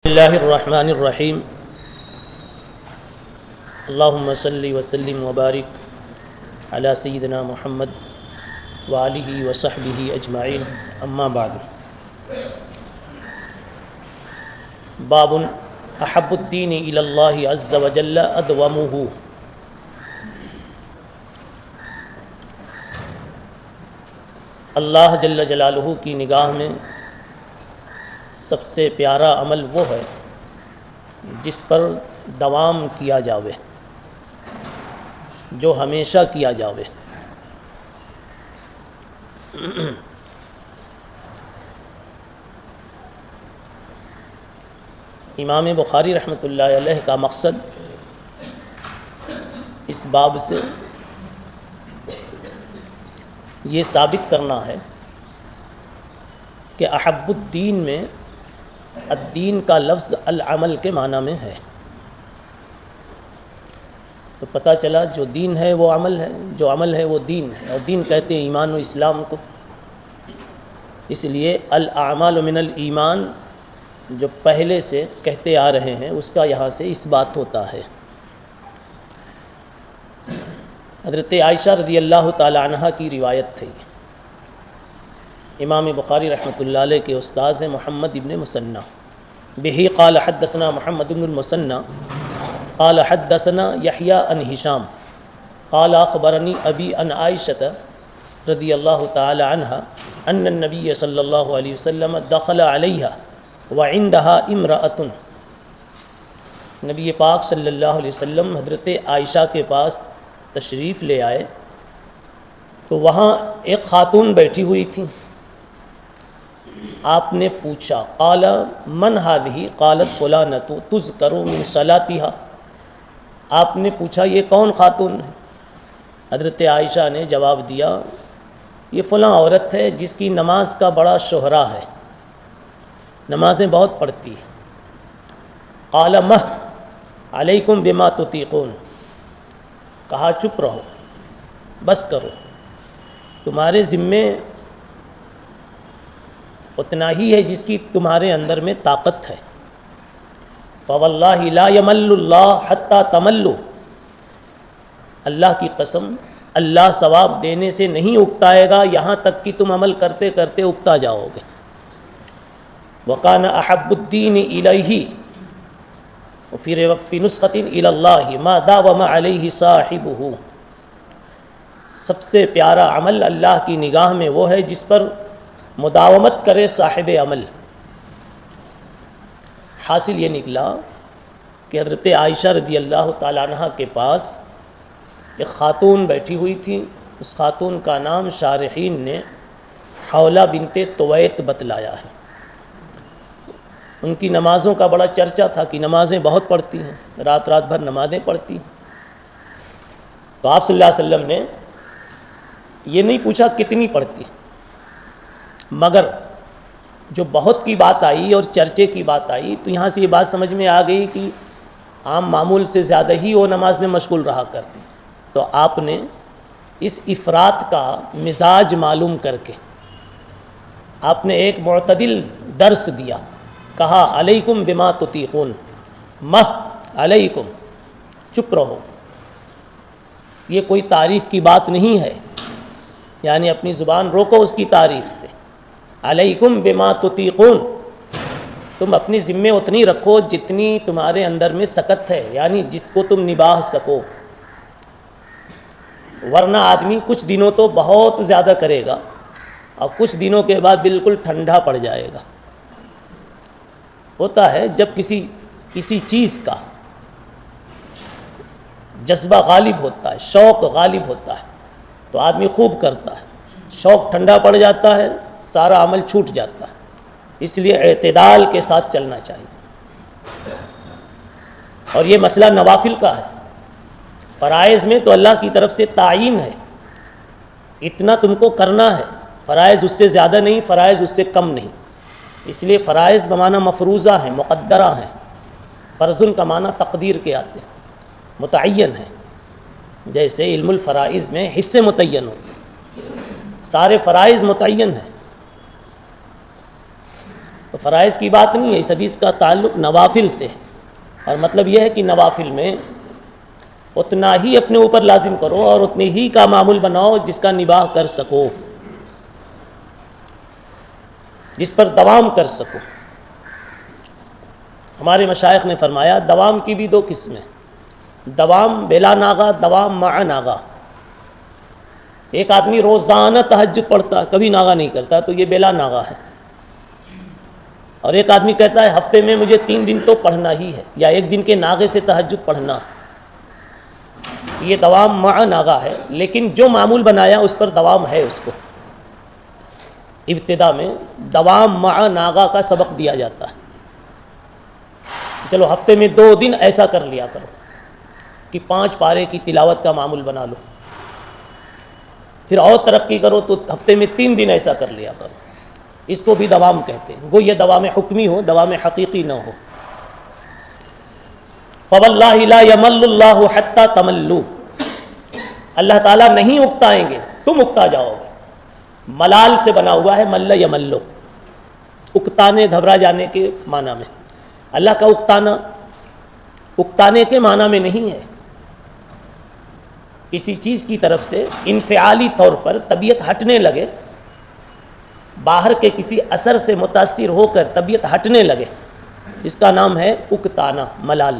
اللہ الرحمن الرحیم اللہم صلی وسلم وبارک علی سیدنا محمد وآلہ وصحبہ اجمعین اما بعد باب احب الدین الی اللہ عز وجل ادومہ اللہ جل جلالہ کی نگاہ میں سب سے پیارا عمل وہ ہے جس پر دوام کیا جاوے، جو ہمیشہ کیا جاوے۔ امام بخاری رحمۃ اللہ علیہ کا مقصد اس باب سے یہ ثابت کرنا ہے کہ احب الدین میں الدین کا لفظ العمل کے معنی میں ہے، تو پتہ چلا جو دین ہے وہ عمل ہے، جو عمل ہے وہ دین ہے، اور دین کہتے ہیں ایمان و اسلام کو۔ اس لیے الاعمال من الایمان جو پہلے سے کہتے آ رہے ہیں اس کا یہاں سے اس بات ہوتا ہے۔ حضرت عائشہ رضی اللہ تعالی عنہا کی روایت تھی، امام بخاری رحمۃ اللہ علیہ کے استاذ ہیں محمد ابن مثنى، بہ قال حدثنا محمد بن المثنى قال حدثنا یحیی عن ہشام قال اخبرنی ابی عن عائشہ رضی اللہ تعالی عنہا ان النبی صلی اللہ علیہ وسلم دخل علیہا وعندها امرأۃ، نبی پاک صلی اللہ علیہ وسلم حضرت عائشہ کے پاس تشریف لے آئے تو وہاں ایک خاتون بیٹھی ہوئی تھی۔ آپ نے پوچھا قال من هذه قالت فلانۃ تذکر من صلاتها، آپ نے پوچھا یہ کون خاتون ہے؟ حضرت عائشہ نے جواب دیا یہ فلاں عورت ہے جس کی نماز کا بڑا شہرہ ہے، نمازیں بہت پڑھتی ہے۔ قال مہ علیکم بما تطیقون، کہا چپ رہو، بس کرو، تمہارے ذمے اتنا ہی ہے جس کی تمہارے اندر میں طاقت ہے۔ فواللہ لا یمل اللہ حتی تملوا، اللہ کی قسم اللہ ثواب دینے سے نہیں اکتائے گا یہاں تک کہ تم عمل کرتے کرتے اکتا جاؤ گے۔ وکان احب الدین الیہ فی نسخۃ الی اللہ ما داوم علیہ صاحبہ، سب سے پیارا عمل اللہ کی نگاہ میں وہ ہے جس پر مداومت کرے صاحب عمل۔ حاصل یہ نکلا کہ حضرت عائشہ رضی اللہ تعالیٰ عنہ کے پاس ایک خاتون بیٹھی ہوئی تھی، اس خاتون کا نام شارحین نے حولہ بنت طویت بتلایا ہے۔ ان کی نمازوں کا بڑا چرچا تھا کہ نمازیں بہت پڑھتی ہیں، رات رات بھر نمازیں پڑھتی ہیں۔ تو آپ صلی اللہ علیہ وسلم نے یہ نہیں پوچھا کتنی پڑھتی، مگر جو بہت کی بات آئی اور چرچے کی بات آئی تو یہاں سے یہ بات سمجھ میں آ گئی کہ عام معمول سے زیادہ ہی وہ نماز میں مشغول رہا کرتی، تو آپ نے اس افراط کا مزاج معلوم کر کے آپ نے ایک معتدل درس دیا، کہا علیکم بما تطیقون، مہ علیکم، چپ رہو، یہ کوئی تعریف کی بات نہیں ہے، یعنی اپنی زبان روکو اس کی تعریف سے۔ علیکم بما تطیقون، تم اپنی ذمے اتنی رکھو جتنی تمہارے اندر میں سکت ہے، یعنی جس کو تم نباہ سکو، ورنہ آدمی کچھ دنوں تو بہت زیادہ کرے گا اور کچھ دنوں کے بعد بالکل ٹھنڈا پڑ جائے گا۔ ہوتا ہے جب کسی چیز کا جذبہ غالب ہوتا ہے، شوق غالب ہوتا ہے تو آدمی خوب کرتا ہے، شوق ٹھنڈا پڑ جاتا ہے، سارا عمل چھوٹ جاتا ہے۔ اس لیے اعتدال کے ساتھ چلنا چاہیے، اور یہ مسئلہ نوافل کا ہے۔ فرائض میں تو اللہ کی طرف سے تعین ہے، اتنا تم کو کرنا ہے، فرائض اس سے زیادہ نہیں، فرائض اس سے کم نہیں، اس لیے فرائض بمعنی مفروضہ ہیں، مقدرہ ہیں، فرضن کا معنی تقدیر کے آتے ہیں، متعین ہیں، جیسے علم الفرائض میں حصے متعین ہوتے ہیں، سارے فرائض متعین ہیں۔ تو فرائض کی بات نہیں ہے، اس حدیث کا تعلق نوافل سے ہے، اور مطلب یہ ہے کہ نوافل میں اتنا ہی اپنے اوپر لازم کرو اور اتنے ہی کا معمول بناؤ جس کا نباہ کر سکو، جس پر دوام کر سکو۔ ہمارے مشائخ نے فرمایا دوام کی بھی دو قسمیں، دوام بلا ناغہ، دوام مع ناغہ۔ ایک آدمی روزانہ تہجد پڑھتا کبھی ناغہ نہیں کرتا تو یہ بلا ناغہ ہے، اور ایک آدمی کہتا ہے ہفتے میں مجھے 3 دن تو پڑھنا ہی ہے، یا 1 دن کے ناغے سے تہجد پڑھنا، یہ دوام مع ناغہ ہے۔ لیکن جو معمول بنایا اس پر دوام ہے، اس کو ابتدا میں دوام مع ناغہ کا سبق دیا جاتا ہے، چلو ہفتے میں 2 دن ایسا کر لیا کرو کہ 5 پارے کی تلاوت کا معمول بنا لو، پھر اور ترقی کرو تو ہفتے میں 3 دن ایسا کر لیا کرو، اس کو بھی دوام کہتے ہیں، گو یہ دوام حکمی ہو، دوام حقیقی نہ ہو۔ فَوَاللَّهِ لَا يَمَلُّ اللَّهُ حَتَّى تَمَلُّوا، اللہ تعالیٰ نہیں اکتائیں گے، تم اکتا جاؤ گے۔ ملال سے بنا ہوا ہے، مل یملو، اکتانے گھبرا جانے کے معنی میں۔ اللہ کا اکتانا اکتانے کے معنی میں نہیں ہے، کسی چیز کی طرف سے انفعالی طور پر طبیعت ہٹنے لگے، باہر کے کسی اثر سے متاثر ہو کر طبیعت ہٹنے لگے، اس کا نام ہے اکتانا، ملال۔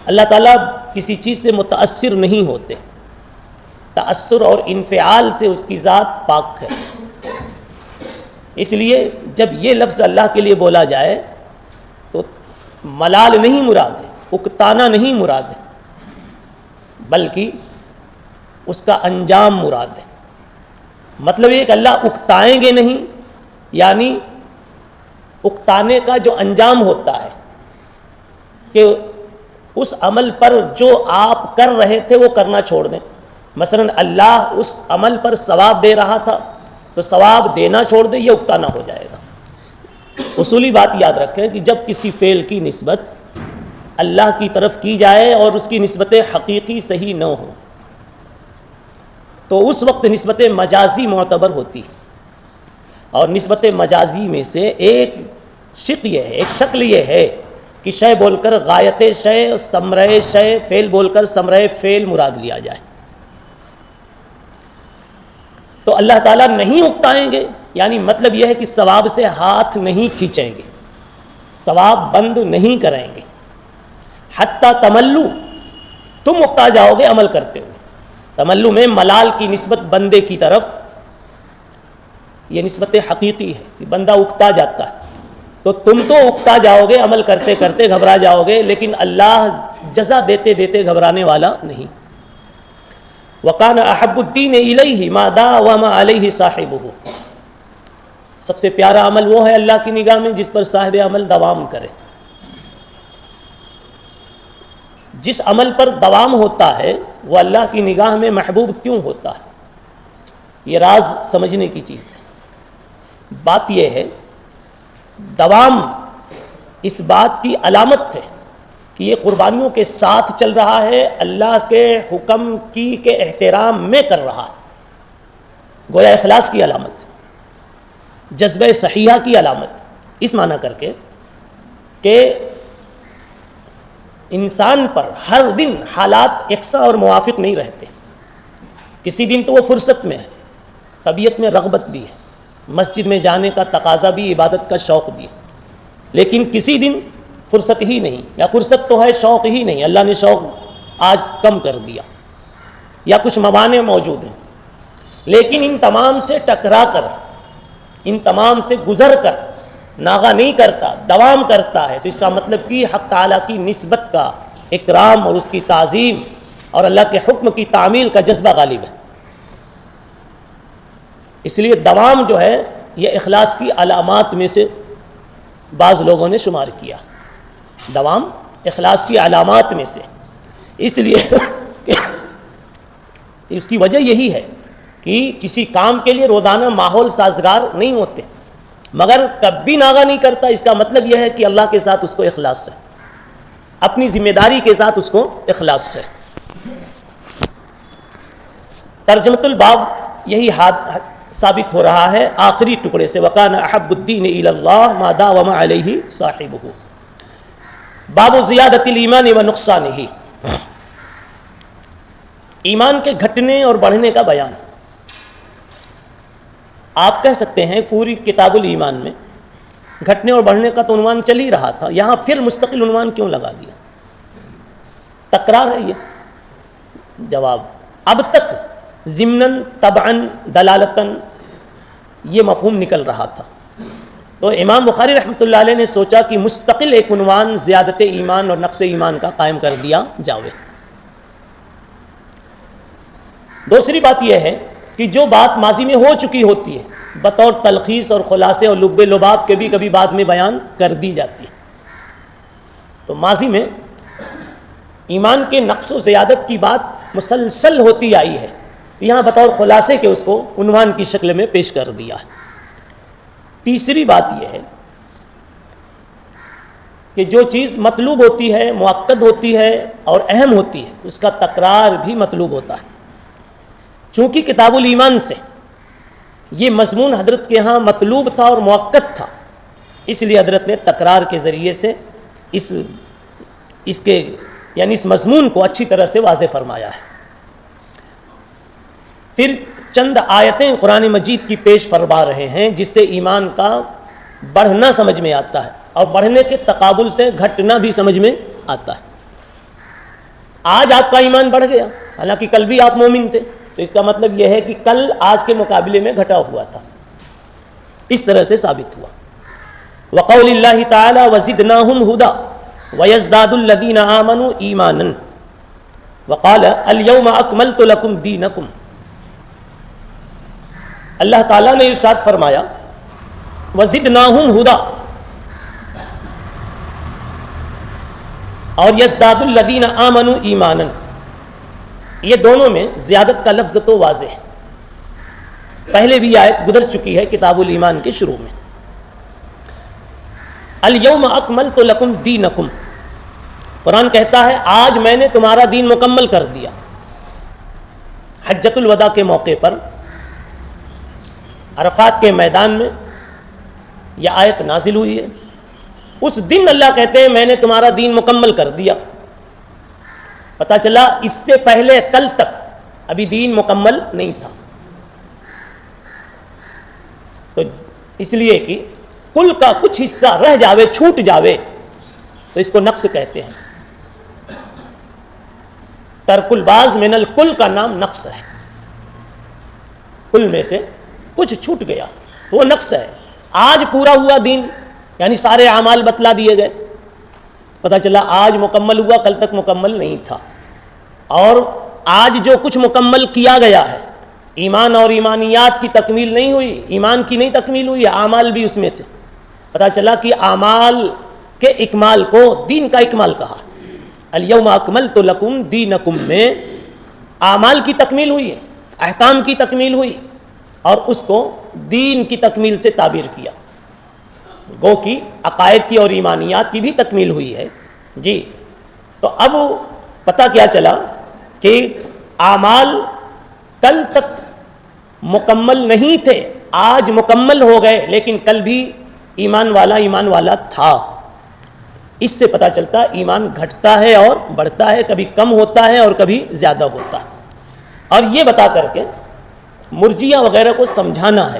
اللہ تعالیٰ کسی چیز سے متاثر نہیں ہوتے، تأثر اور انفعال سے اس کی ذات پاک ہے۔ اس لیے جب یہ لفظ اللہ کے لیے بولا جائے تو ملال نہیں مراد ہے، اکتانا نہیں مراد ہے، بلکہ اس کا انجام مراد ہے۔ مطلب یہ کہ اللہ اکتائیں گے نہیں، یعنی اکتانے کا جو انجام ہوتا ہے کہ اس عمل پر جو آپ کر رہے تھے وہ کرنا چھوڑ دیں۔ مثلا اللہ اس عمل پر ثواب دے رہا تھا تو ثواب دینا چھوڑ دے، یہ اکتانا ہو جائے گا۔ اصولی بات یاد رکھیں کہ جب کسی فعل کی نسبت اللہ کی طرف کی جائے اور اس کی نسبت حقیقی صحیح نہ ہو تو اس وقت نسبت مجازی معتبر ہوتی، اور نسبت مجازی میں سے ایک شق یہ ہے، ایک شکل یہ ہے کہ شے بول کر غایت شے، ثمرہ شے، فعل بول کر ثمرہ فعل مراد لیا جائے۔ تو اللہ تعالیٰ نہیں اکتائیں گے، یعنی مطلب یہ ہے کہ ثواب سے ہاتھ نہیں کھینچیں گے، ثواب بند نہیں کریں گے۔ حتیٰ تملو، تم اکتا جاؤ گے عمل کرتے ہوئے۔ تملو میں ملال کی نسبت بندے کی طرف، یہ نسبت حقیقی ہے کہ بندہ اکتا جاتا ہے، تو تم تو اکتا جاؤ گے عمل کرتے کرتے، گھبرا جاؤ گے، لیکن اللہ جزا دیتے دیتے گھبرانے والا نہیں۔ وَقَانَ أَحَبُّ الدِّينِ إِلَيْهِ مَا دَاوَمَ عَلَيْهِ صَاحِبُهُ، سب سے پیارا عمل وہ ہے اللہ کی نگاہ میں جس پر صاحب عمل دوام کرے۔ جس عمل پر دوام ہوتا ہے وہ اللہ کی نگاہ میں محبوب کیوں ہوتا ہے، یہ راز سمجھنے کی چیز ہے۔ بات یہ ہے دوام اس بات کی علامت ہے کہ یہ قربانیوں کے ساتھ چل رہا ہے، اللہ کے حکم کے احترام میں کر رہا ہے، گویا اخلاص کی علامت، جذبہ صحیحہ کی علامت، اس معنی کر کے کہ انسان پر ہر دن حالات یکساں اور موافق نہیں رہتے۔ کسی دن تو وہ فرصت میں ہے، طبیعت میں رغبت بھی ہے، مسجد میں جانے کا تقاضا بھی، عبادت کا شوق بھی ہے، لیکن کسی دن فرصت ہی نہیں، یا فرصت تو ہے شوق ہی نہیں، اللہ نے شوق آج کم کر دیا، یا کچھ موانع موجود ہیں۔ لیکن ان تمام سے ٹکرا کر، ان تمام سے گزر کر ناغہ نہیں کرتا، دوام کرتا ہے، تو اس کا مطلب کہ حق تعالیٰ کی نسبت کا اکرام اور اس کی تعظیم اور اللہ کے حکم کی تعمیل کا جذبہ غالب ہے۔ اس لیے دوام جو ہے یہ اخلاص کی علامات میں سے بعض لوگوں نے شمار کیا، دوام اخلاص کی علامات میں سے، اس لیے اس کی وجہ یہی ہے کہ کسی کام کے لیے روزانہ ماحول سازگار نہیں ہوتے، مگر کبھی ناغہ نہیں کرتا، اس کا مطلب یہ ہے کہ اللہ کے ساتھ اس کو اخلاص ہے، اپنی ذمہ داری کے ساتھ اس کو اخلاص ہے۔ ترجمۃ الباب یہی ثابت ہو رہا ہے آخری ٹکڑے سے، وَكَانَ أَحَبُّ الدِّينِ إِلَى اللَّهِ مَا دَاوَمَ عَلَيْهِ صَاحِبُهُ۔ باب زیادت الایمان و نقصانہ، ایمان کے گھٹنے اور بڑھنے کا بیان۔ آپ کہہ سکتے ہیں پوری کتاب الایمان میں گھٹنے اور بڑھنے کا تو عنوان چل ہی رہا تھا، یہاں پھر مستقل عنوان کیوں لگا دیا؟ تکرار ہے یہ؟ جواب، اب تک ضمناً طبعاً دلالتاً یہ مفہوم نکل رہا تھا، تو امام بخاری رحمۃ اللہ علیہ نے سوچا کہ مستقل ایک عنوان زیادت ایمان اور نقص ایمان کا قائم کر دیا جاوے۔ دوسری بات یہ ہے کہ جو بات ماضی میں ہو چکی ہوتی ہے بطور تلخیص اور خلاصے اور لب لباب کے بھی کبھی بعد میں بیان کر دی جاتی ہے، تو ماضی میں ایمان کے نقص و زیادت کی بات مسلسل ہوتی آئی ہے، یہاں بطور خلاصے کے اس کو عنوان کی شکل میں پیش کر دیا ہے۔ تیسری بات یہ ہے کہ جو چیز مطلوب ہوتی ہے، مؤکد ہوتی ہے اور اہم ہوتی ہے، اس کا تکرار بھی مطلوب ہوتا ہے۔ چونکہ کتاب الایمان سے یہ مضمون حضرت کے ہاں مطلوب تھا اور مؤکد تھا، اس لیے حضرت نے تکرار کے ذریعے سے اس مضمون کو اچھی طرح سے واضح فرمایا ہے۔ پھر چند آیتیں قرآن مجید کی پیش فرما رہے ہیں جس سے ایمان کا بڑھنا سمجھ میں آتا ہے اور بڑھنے کے تقابل سے گھٹنا بھی سمجھ میں آتا ہے۔ آج آپ کا ایمان بڑھ گیا، حالانکہ کل بھی آپ مومن تھے، تو اس کا مطلب یہ ہے کہ کل آج کے مقابلے میں گھٹا ہوا تھا، اس طرح سے ثابت ہوا۔ وقول اللہ تعالی وزدناہم ہدی ویزداد الذین آمنوا ایمانا وقال الیوم اکملت لکم دینکم۔ اللہ تعالیٰ نے ارشاد فرمایا وزدناہم ہدی اور یزداد الذین آمنوا ایمانا، یہ دونوں میں زیادت کا لفظ تو واضح ہے، پہلے بھی آیت گزر چکی ہے کتاب الایمان کے شروع میں۔ الیوم اکملت لکم دینکم، قرآن کہتا ہے آج میں نے تمہارا دین مکمل کر دیا۔ حجۃ الوداع کے موقع پر عرفات کے میدان میں یہ آیت نازل ہوئی ہے، اس دن اللہ کہتے ہیں میں نے تمہارا دین مکمل کر دیا۔ پتہ چلا اس سے پہلے کل تک ابھی دین مکمل نہیں تھا، تو اس لیے کہ کل کا کچھ حصہ رہ جاوے، چھوٹ جاوے، تو اس کو نقص کہتے ہیں۔ ترک الباز من الکل کا نام نقص ہے، کل میں سے کچھ چھوٹ گیا تو وہ نقص ہے۔ آج پورا ہوا دین، یعنی سارے اعمال بتلا دیے گئے، پتہ چلا آج مکمل ہوا، کل تک مکمل نہیں تھا۔ اور آج جو کچھ مکمل کیا گیا ہے، ایمان اور ایمانیات کی تکمیل نہیں ہوئی، ایمان کی نہیں تکمیل ہوئی، اعمال بھی اس میں تھے۔ پتہ چلا کہ اعمال کے اکمال کو دین کا اکمال کہا۔ الیوم اکملت لکم دینکم میں اعمال کی تکمیل ہوئی ہے، احکام کی تکمیل ہوئی، اور اس کو دین کی تکمیل سے تعبیر کیا، گو کی عقائد کی اور ایمانیات کی بھی تکمیل ہوئی ہے۔ جی، تو اب پتہ کیا چلا کہ اعمال کل تک مکمل نہیں تھے، آج مکمل ہو گئے، لیکن کل بھی ایمان والا تھا۔ اس سے پتہ چلتا ایمان گھٹتا ہے اور بڑھتا ہے، کبھی کم ہوتا ہے اور کبھی زیادہ ہوتا ہے۔ اور یہ بتا کر کے مرجیہ وغیرہ کو سمجھانا ہے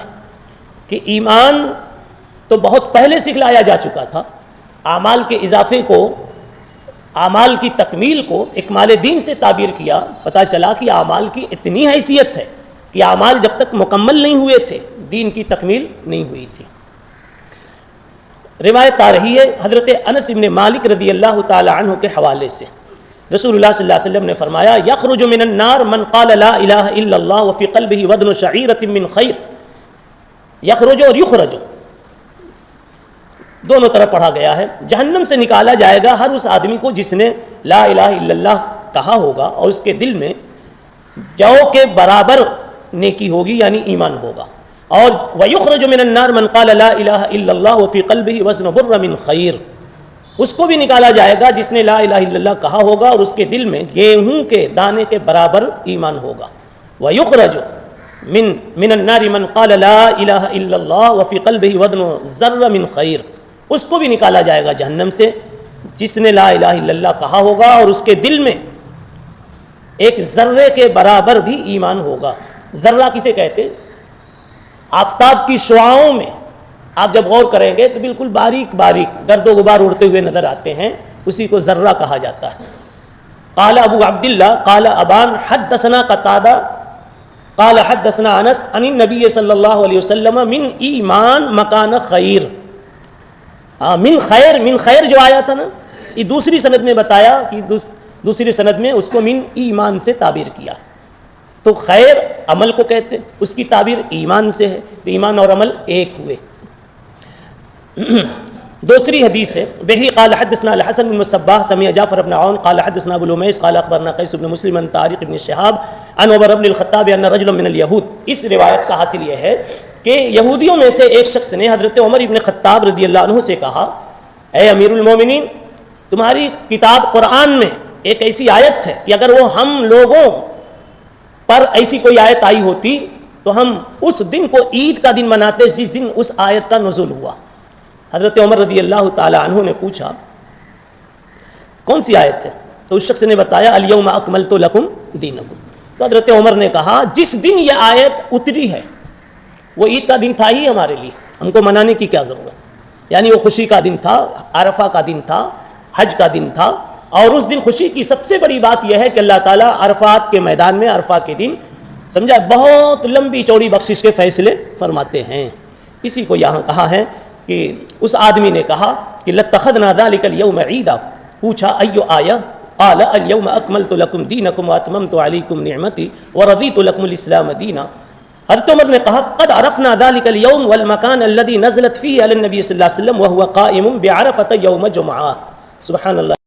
کہ ایمان تو بہت پہلے سکھلایا جا چکا تھا، اعمال کے اضافے کو، اعمال کی تکمیل کو اکمال دین سے تعبیر کیا۔ پتہ چلا کہ اعمال کی اتنی حیثیت ہے کہ اعمال جب تک مکمل نہیں ہوئے تھے دین کی تکمیل نہیں ہوئی تھی۔ روایت آ رہی ہے حضرت انس بن مالک رضی اللہ تعالی عنہ کے حوالے سے، رسول اللہ صلی اللہ علیہ وسلم نے فرمایا یخرج من النار من قال لا الہ الا اللہ وفی قلبہ وزن شعیرۃ من خیر۔ یخرج اور یخرج دونوں طرف پڑھا گیا ہے، جہنم سے نکالا جائے گا ہر اس آدمی کو جس نے لا الہ الا اللہ کہا ہوگا اور اس کے دل میں جو کے برابر نیکی ہوگی یعنی ایمان ہوگا۔ اور وَيُخْرَجُ مِنَ النَّارِ مَنْ قَالَ لَا إِلَهَ إِلَّا اللَّهُ وَفِي قَلْبِهِ وَزْنُ بُرَّ مِنْ خَيْرٍ، اس کو بھی نکالا جائے گا جس نے لا الہ الا اللہ کہا ہوگا اور اس کے دل میں گیہوں کے دانے کے برابر ایمان ہوگا۔ وَيُخْرَجُ من النار من قال لا الہ الا اللہ وفی قلبہ وزن ذرہ من خیر، اس کو بھی نکالا جائے گا جہنم سے جس نے لا الہ الا اللہ کہا ہوگا اور اس کے دل میں ایک ذرے کے برابر بھی ایمان ہوگا۔ ذرہ کسے کہتے؟ آفتاب کی شعاؤں میں آپ جب غور کریں گے تو بالکل باریک باریک گرد و غبار اڑتے ہوئے نظر آتے ہیں، اسی کو ذرہ کہا جاتا ہے۔ قال ابو عبداللہ قال ابان حدثنا قتادہ قال حدثنا انس عن النبی صلی اللہ علیہ وسلم من ایمان مکان خیر۔ من خیر جو آیا تھا نا، یہ دوسری سند میں بتایا کہ دوسری سند میں اس کو من ایمان سے تعبیر کیا، تو خیر عمل کو کہتے، اس کی تعبیر ایمان سے ہے، تو ایمان اور عمل ایک ہوئے۔ دوسری حدیث ہے بہی قال حدثنا الحسن بن مصباح سمع جعفر بن عون قال حدثنا ابو العمیس قال اخبرنا قیس بن مسلم عن طارق بن شہاب عن عمر بن الخطاب ان رجلا من اليهود۔ اس روایت کا حاصل یہ ہے کہ یہودیوں میں سے ایک شخص نے حضرت عمر بن خطاب رضی اللہ عنہ سے کہا، اے امیر المومنین، تمہاری کتاب قرآن میں ایک ایسی آیت ہے کہ اگر وہ ہم لوگوں پر ایسی کوئی آیت آئی ہوتی تو ہم اس دن کو عید کا دن مناتے جس دن اس آیت کا نزول ہوا۔ حضرت عمر رضی اللہ تعالی عنہ نے پوچھا کون سی آیت ہے؟ تو اس شخص نے بتایا الیوم اکملت لکم دینکم۔ تو حضرت عمر نے کہا جس دن یہ آیت اتری ہے وہ عید کا دن تھا ہی ہمارے لیے، ہم کو منانے کی کیا ضرورت؟ یعنی وہ خوشی کا دن تھا، عرفہ کا دن تھا، حج کا دن تھا، اور اس دن خوشی کی سب سے بڑی بات یہ ہے کہ اللہ تعالیٰ عرفات کے میدان میں عرفہ کے دن سمجھا بہت لمبی چوڑی بخشش کے فیصلے فرماتے ہیں۔ اسی کو یہاں کہا ہے کہ اس آدمی نے کہا کہ لَاتَّخَذْنَا ذَلِكَ الْيَوْمَ عِيدًا، پوچھا ایو آیا؟ قال اليوم اکملت لکم دینکم واتممت علیکم نعمتی ورضیت لکم الاسلام دینا۔ حضرت عمر نے کہا قد عرفنا ذلك اليوم والمكان الذي نزلت فيه على النبي صلی اللہ علیہ وسلم وهو قائم بعرفة يوم جمعہ۔ سبحان اللہ۔